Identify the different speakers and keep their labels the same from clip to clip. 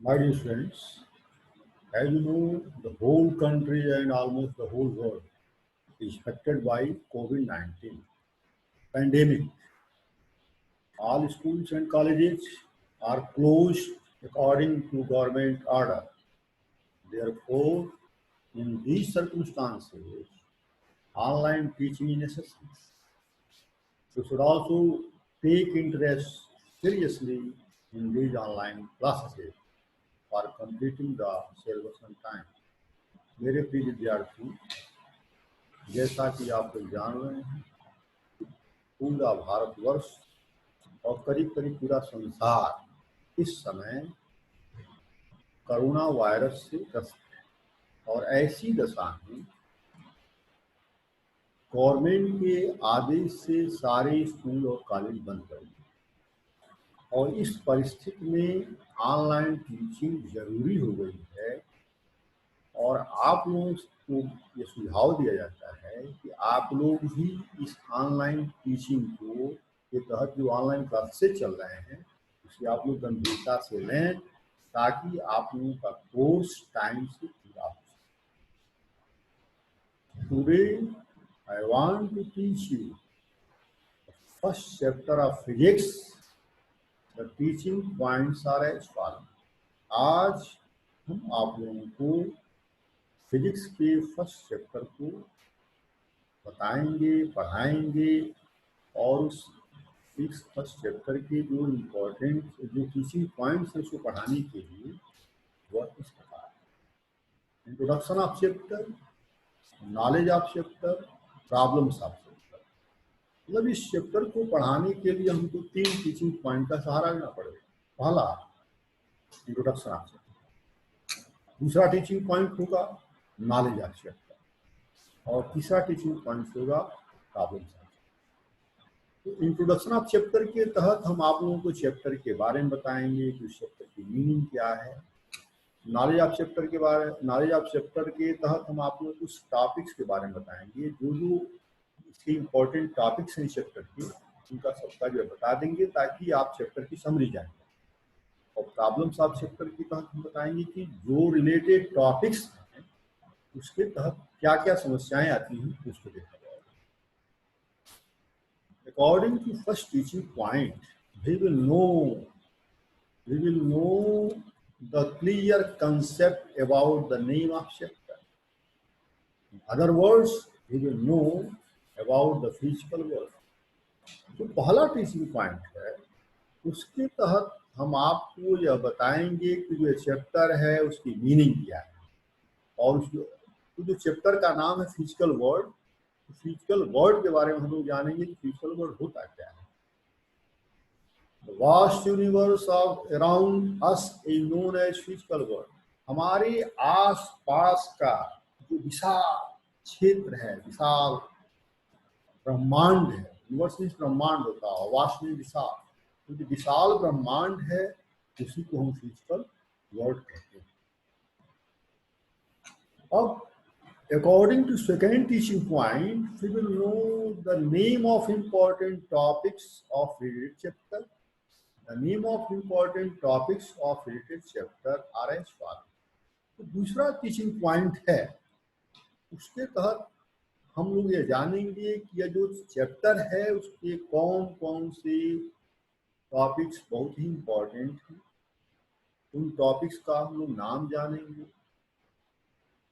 Speaker 1: My dear friends, as you know, the whole country and almost the whole world is affected by COVID-19 pandemic. All schools and colleges are closed according to government order. Therefore, in these circumstances, online teaching is necessary. You should also take interest seriously in these online classes for completing the syllabus on time. मेरे प्रिय विद्यार्थी, जैसा कि आप लोग जान रहे हैं, पूरा भारतवर्ष और करीब करीब पूरा संसार इस समय कोरोना वायरस से ग्रस्त है और ऐसी दशा में गवर्नमेंट के आदेश से सारे स्कूल और कॉलेज बंद कर दिए और इस परिस्थिति में ऑनलाइन टीचिंग जरूरी हो गई है। और आप लोगों को ये सुझाव दिया जाता है कि आप लोग भी इस ऑनलाइन टीचिंग को के तहत जो ऑनलाइन क्लासेस चल रहे हैं उसे आप लोग गंभीरता से लें ताकि आप लोगों का कोर्स टाइम से पूरा हो सके। Today I want to teach you first chapter of physics. The teaching points are as follow. आज हम आप लोगों को फिजिक्स के फर्स्ट चैप्टर को बताएंगे, पढ़ाएंगे और उस फिजिक्स फर्स्ट चैप्टर के जो इम्पोर्टेंट जो टीचिंग पॉइंट्स हैं उसको पढ़ाने के लिए वह इस प्रकार है। Introduction of chapter, knowledge of chapter, problems of chapter. मतलब इस चैप्टर को पढ़ाने के लिए हमको 3 टीचिंग पॉइंट का सहारा लेना पड़ेगा। पहला इंट्रोडक्शन ऑफ चैप्टर, दूसरा टीचिंग पॉइंट होगा नॉलेज ऑफ चैप्टर और तीसरा टीचिंग पॉइंट होगा प्रॉब्लम सॉल्विंग। तो इंट्रोडक्शन ऑफ चैप्टर के तहत हम आप लोगों को चैप्टर के बारे में बताएंगे कि उस चैप्टर की मीनिंग क्या है। नॉलेज ऑफ चैप्टर के तहत हम आप लोगों को कुछ टॉपिक्स के बारे में बताएंगे, जो इसके इम्पोर्टेंट टॉपिक्स हैं चैप्टर के उनका सबका जो बता देंगे ताकि आप चैप्टर की समरी जाएंगे। और प्रॉब्लम्स ऑफ चैप्टर के तहत हम बताएंगे कि जो रिलेटेड टॉपिक्स हैं उसके तहत क्या क्या समस्याएं आती हैं उसको देखा जाएगा। According to first teaching point, we will know the clear concept about the name of chapter. In other words, we will know about the physical world. जो पहला टीचिंग पॉइंट है उसके तहत हम आपको यह बताएंगे कि जो चैप्टर है उसकी मीनिंग क्या है और जो चैप्टर का नाम है फिजिकल वर्ल्ड, फिजिकल वर्ल्ड के बारे में हम लोग जानेंगे कि फिजिकल वर्ल्ड होता क्या है। The vast universe of around us is known as physical world. हमारे आस पास का जो विशाल क्षेत्र है, विशाल ब्रह्मांड है, यूनिवर्स में ब्रह्मांड होता है, वास्ट में विशाल, तो जो विशाल ब्रह्मांड है उसी को हम फिजिकल वर्ल्ड कहते हैं। अब according to second teaching point, we will know the name of important topics of related chapter. The name of important topics of related chapter are as follows. तो दूसरा टीचिंग पॉइंट है उसके तहत हम लोग ये जानेंगे कि यह जो चैप्टर है उसके कौन कौन से टॉपिक्स बहुत ही इम्पोर्टेंट हैं, उन टॉपिक्स का हम लोग नाम जानेंगे।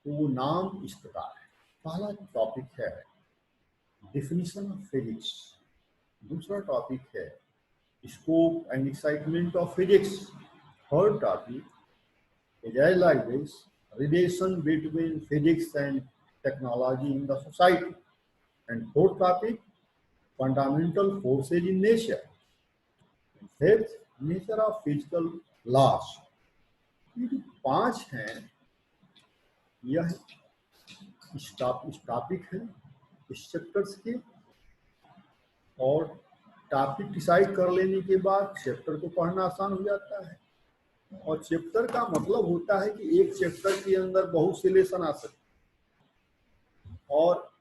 Speaker 1: तो वो नाम इस प्रकार है। पहला टॉपिक है डेफिनेशन ऑफ फिजिक्स, दूसरा टॉपिक है scope and excitement of physics, third topic is as like this relation between physics and technology in the society, and fourth topic fundamental forces in nature, fifth nature of physical laws. ये जो 5 हैं यह इस topic है इस chapters के। और topic decide कर लेने के बाद चैप्टर को पढ़ना आसान हो जाता है। और चैप्टर का मतलब होता है कि एक चैप्टर के अंदर बहुत से लेसन आ सकते हैं और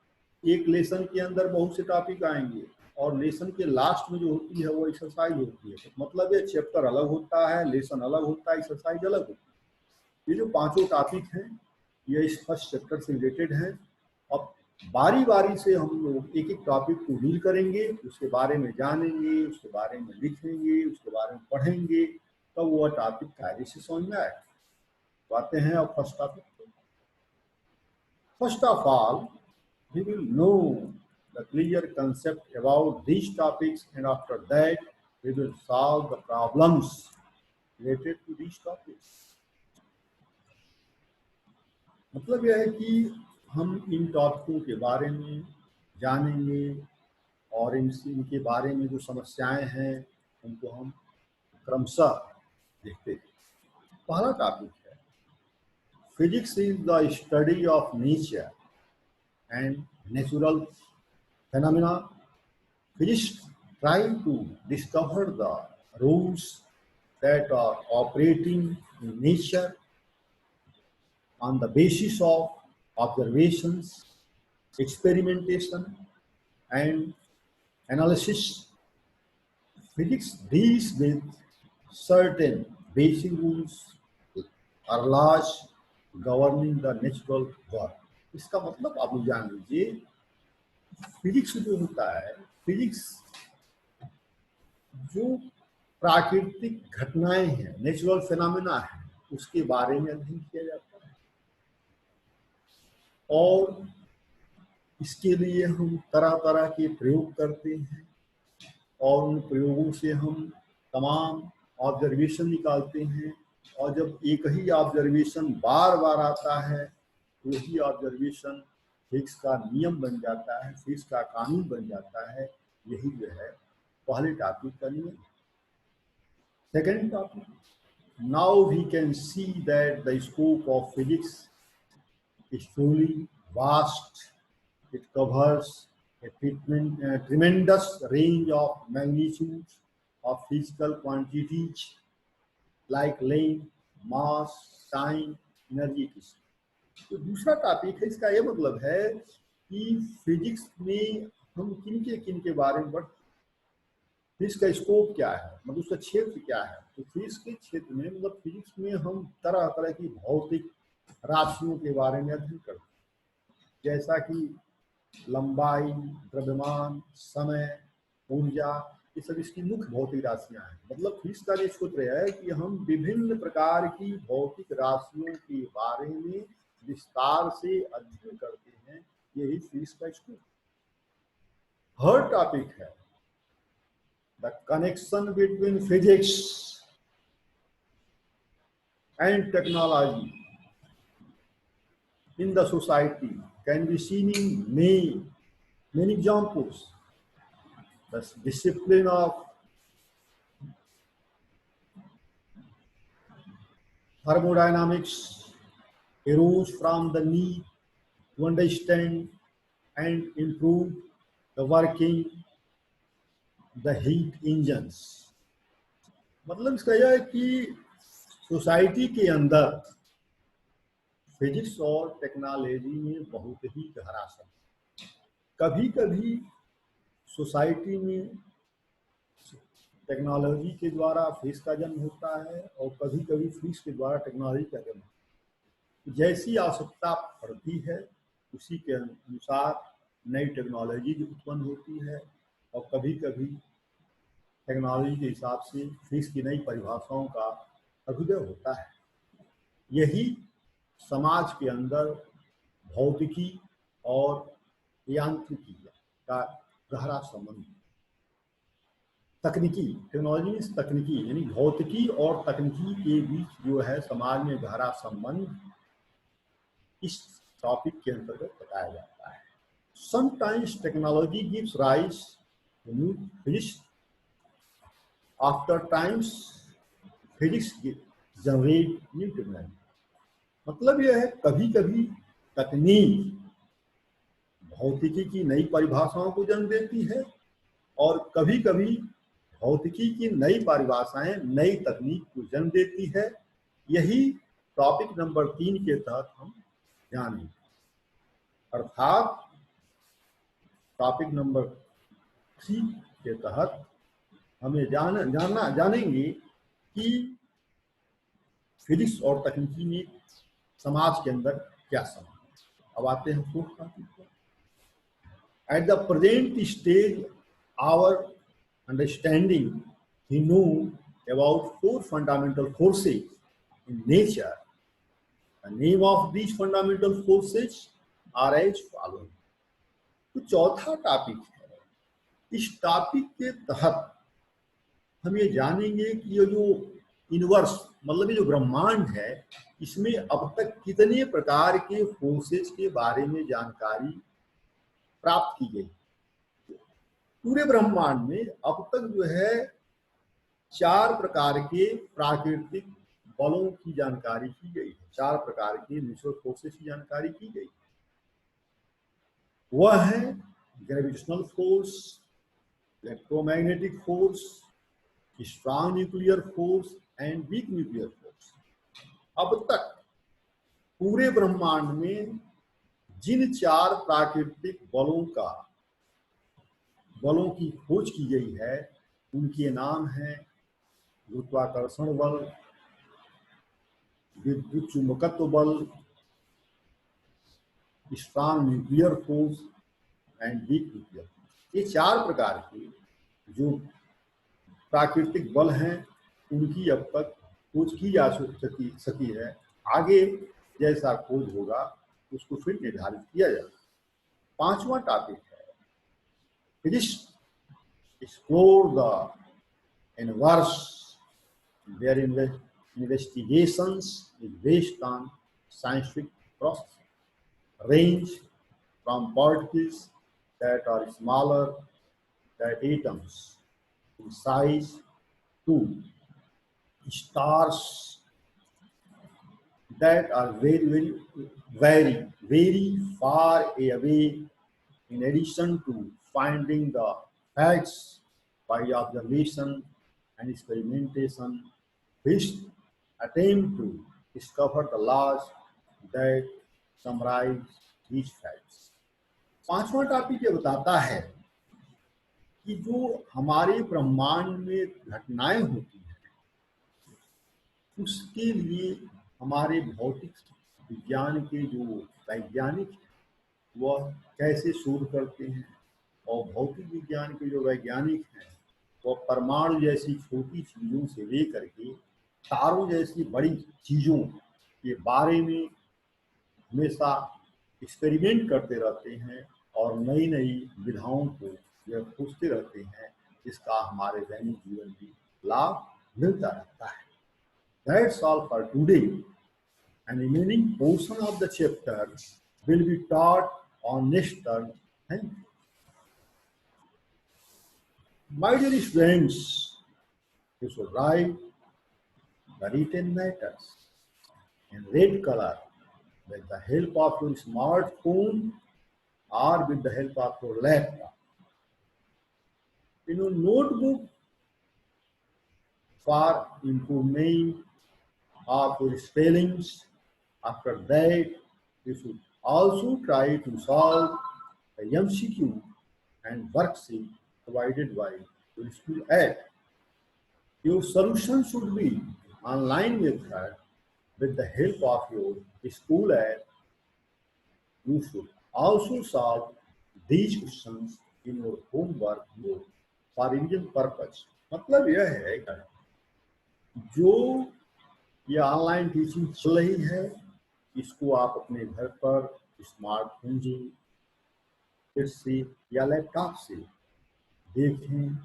Speaker 1: एक लेसन के अंदर बहुत से टॉपिक आएंगे और लेसन के लास्ट में जो होती है वो एक्सरसाइज होती है। तो मतलब ये चैप्टर अलग होता है, लेसन अलग होता है, एक्सरसाइज अलग होती है। ये जो पांचों टॉपिक हैं ये इस फर्स्ट चैप्टर से रिलेटेड हैं। अब बारी बारी से हम लोग एक एक टॉपिक को डील करेंगे, उसके बारे में जानेंगे, उसके बारे में लिखेंगे, उसके बारे में पढ़ेंगे, तब वह टॉपिक कायदे से समझ में आएगा। तो आते हैं अब first topic. First of all we will know the clear concept about these topics, and after that we will solve the problems related to these topics. मतलब यह है कि हम इन टॉपिकों के बारे में जानेंगे और इनके बारे में जो समस्याएं हैं उनको हम क्रमशः देखते हैं। पहला टॉपिक है physics is the study of nature and natural phenomena. Physicists try to discover the rules that are operating in nature on the basis of observations, experimentation, and analysis. Physics deals with certain basic rules or laws governing the natural world. इसका मतलब आप लोग जान लीजिए, physics जो होता है, physics जो प्राकृतिक घटनाएं हैं, नेचुरल फिनोमेना है, उसके बारे में अध्ययन किया जाता है। और इसके लिए हम तरह तरह के प्रयोग करते हैं और उन प्रयोगों से हम तमाम ऑब्जर्वेशन निकालते हैं। और जब एक ही ऑब्जर्वेशन बार बार आता है तो वही ऑब्जर्वेशन फिजिक्स का नियम बन जाता है, फिजिक्स का कानून बन जाता है। यही जो है पहले टॉपिक का नियम। Second topic, now we can see that the scope of physics is truly vast. It covers a tremendous range of magnitudes of physical quantities like length, mass, time, energy. तो दूसरा टॉपिक है, इसका ये मतलब है कि फिजिक्स में हम किन के बारे में बढ़, फिजिक्स का स्कोप क्या है, मतलब उसका क्षेत्र क्या है। तो फिजिक्स के क्षेत्र में मतलब फिजिक्स में हम तरह तरह की भौतिक राशियों के बारे में अध्ययन करते हैं, जैसा कि लंबाई, द्रव्यमान, समय, ऊर्जा, ये सब इसकी मुख्य भौतिक राशियां हैं। मतलब फिजिक्स का ये सूत्र है कि हम विभिन्न प्रकार की भौतिक राशियों के बारे में विस्तार से अध्ययन करते हैं। यही फिजिक्स का स्कोप। थर्ड टॉपिक है the connection between physics and technology in the society can be seen in many examples. The discipline of thermodynamics arose from the need to understand and improve the working the heat engines. मतलब इसका यह है कि society के अंदर physics और technology में बहुत ही गहरा संबंध। कभी कभी सोसाइटी में टेक्नोलॉजी के द्वारा फिजिक्स का जन्म होता है और कभी कभी फिजिक्स के द्वारा टेक्नोलॉजी का जन्म होता है। जैसी आवश्यकता पड़ती है उसी के अनुसार नई टेक्नोलॉजी उत्पन्न होती है और कभी कभी टेक्नोलॉजी के हिसाब से फिजिक्स की नई परिभाषाओं का अभ्युदय होता है। यही समाज के अंदर भौतिकी और यांत्रिकी का गहरा संबंध। तकनीकी, टेक्नोलॉजी तकनीकी यानी भौतिकी और तकनीकी के बीच जो है समाज में गहरा संबंध इस टॉपिक के अंतर्गत बताया जाता है। Sometimes technology gives rise to new physics, after times physics generate new technology. मतलब यह है कभी कभी तकनीक भौतिकी की नई परिभाषाओं को जन्म देती है और कभी कभी भौतिकी की नई परिभाषाएं नई तकनीक को जन्म देती है। यही टॉपिक नंबर 3 के तहत हम जानेंगे। अर्थात टॉपिक नंबर 3 के तहत हमें जानेंगे कि फिजिक्स और तकनीकी में समाज के अंदर क्या समा। अब आते हैं फोर्थ टॉपिक पर। At the present stage our understanding we know about 4 fundamental forces in nature. The name of these fundamental forces are as following. तो चौथा टॉपिक है, इस टॉपिक के तहत हम ये जानेंगे कि ये जो यूनिवर्स मतलब ये जो ब्रह्मांड है, इसमें अब तक कितने प्रकार के फोर्सेस के बारे में जानकारी प्राप्त की गई। पूरे ब्रह्मांड में अब तक जो है 4 प्रकार के प्राकृतिक बलों की जानकारी की गई है, 4 प्रकार के नेचुरल फोर्सेस की जानकारी की गई। वह है gravitational force, electromagnetic force, strong nuclear force and weak nuclear force. अब तक पूरे ब्रह्मांड में जिन 4 प्राकृतिक बलों की खोज की गई है, उनके नाम हैं गुरुत्वाकर्षण बल, विद्युत चुंबकत्व बल, strong nuclear force and weak nuclear force. ये 4 प्रकार के जो प्राकृतिक बल हैं, उनकी अब तक खोज की जा सकी है। आगे जैसा खोज होगा उसको फिर निर्धारित किया जाएगा। 5वां टॉपिक है physics explore the universe, their investigations is based on scientific process, range from particles that are smaller than atoms in size to stars that are very far away. In addition to finding the facts by observation and experimentation, which attempt to discover the laws that summarize these facts. 5वां topic ये बताता है कि जो हमारे ब्रह्मांड में घटनाएं होती हैं, उसके लिए हमारे भौतिक विज्ञान के जो वैज्ञानिक हैं, वह कैसे शोध करते हैं, और भौतिक विज्ञान के जो वैज्ञानिक हैं, वह परमाणु जैसी छोटी चीजों से लेकर के तारों जैसी बड़ी चीजों के बारे में हमेशा एक्सपेरिमेंट करते रहते हैं और नई नई विधाओं को जो खोजते रहते हैं, जिसका हमारे दैनिक जीवन में लाभ मिलता रहता है। That's all for today, and remaining portion of the chapter will be taught on next term. Thank you. My dear students, you should write the written matters in red color with the help of your smartphone or with the help of your laptop. In your notebook, for improvement of your spellings. After that, you should also try to solve the MCQ and worksheet provided by your school app. Your solution should be online method with the help of your school app. You should also solve these questions in your homework note for revision purpose. मतलब यह है कि जो ये online teaching चल रही है, इसको आप अपने घर पर स्मार्टफोन से या लैपटॉप से देखें,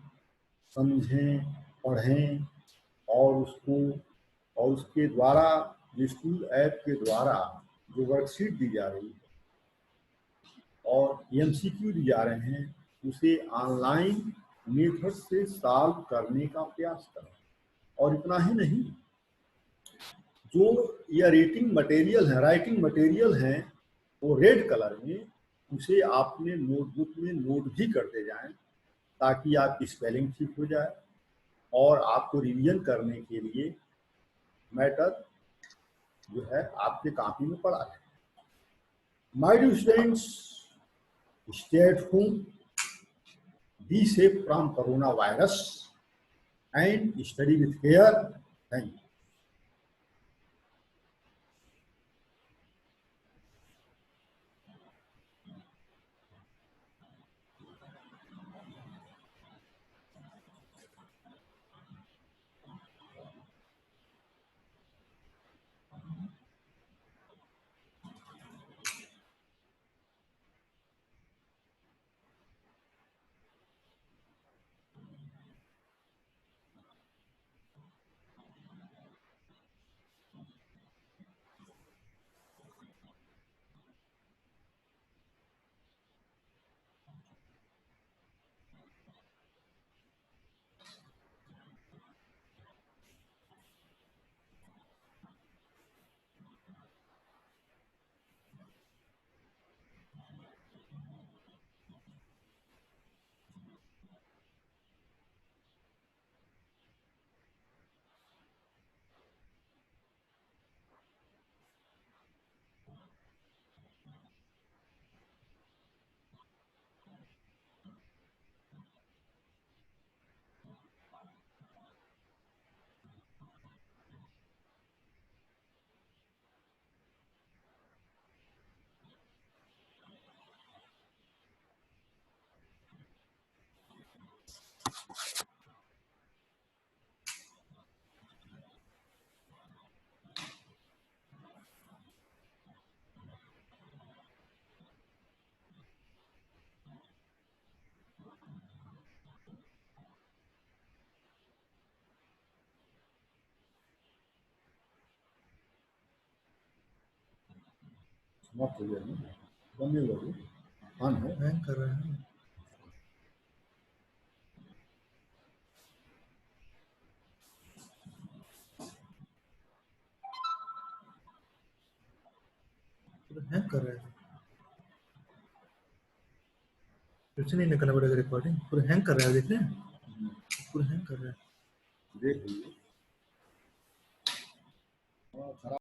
Speaker 1: समझें, पढ़ें और उसके द्वारा स्कूल ऐप के द्वारा जो वर्कशीट दी जा रही है और एमसीक्यू दी जा रहे हैं, उसे ऑनलाइन मेथड से सॉल्व करने का प्रयास करें। और इतना ही नहीं, जो ये राइटिंग मटेरियल हैं, वो रेड कलर में उसे आपने नोटबुक में नोट भी करते जाएं, ताकि आपकी स्पेलिंग ठीक हो जाए और आपको रिवीजन करने के लिए मैटर जो है आपके कॉपी में पड़ा है। My dear students, stay at home, be safe from coronavirus and study with care. Thank you. Not clear, no? बंद नहीं होगी, ऑन है,
Speaker 2: हैंग कर रहा है। हैंग कर रहा है, फिर से नहीं निकलना पड़ेगा रिकॉर्डिंग। पूरा हैंग कर रहा है, देख रहे हैं, पूरा हैंग कर रहा है।
Speaker 1: देख लीजिए, खराब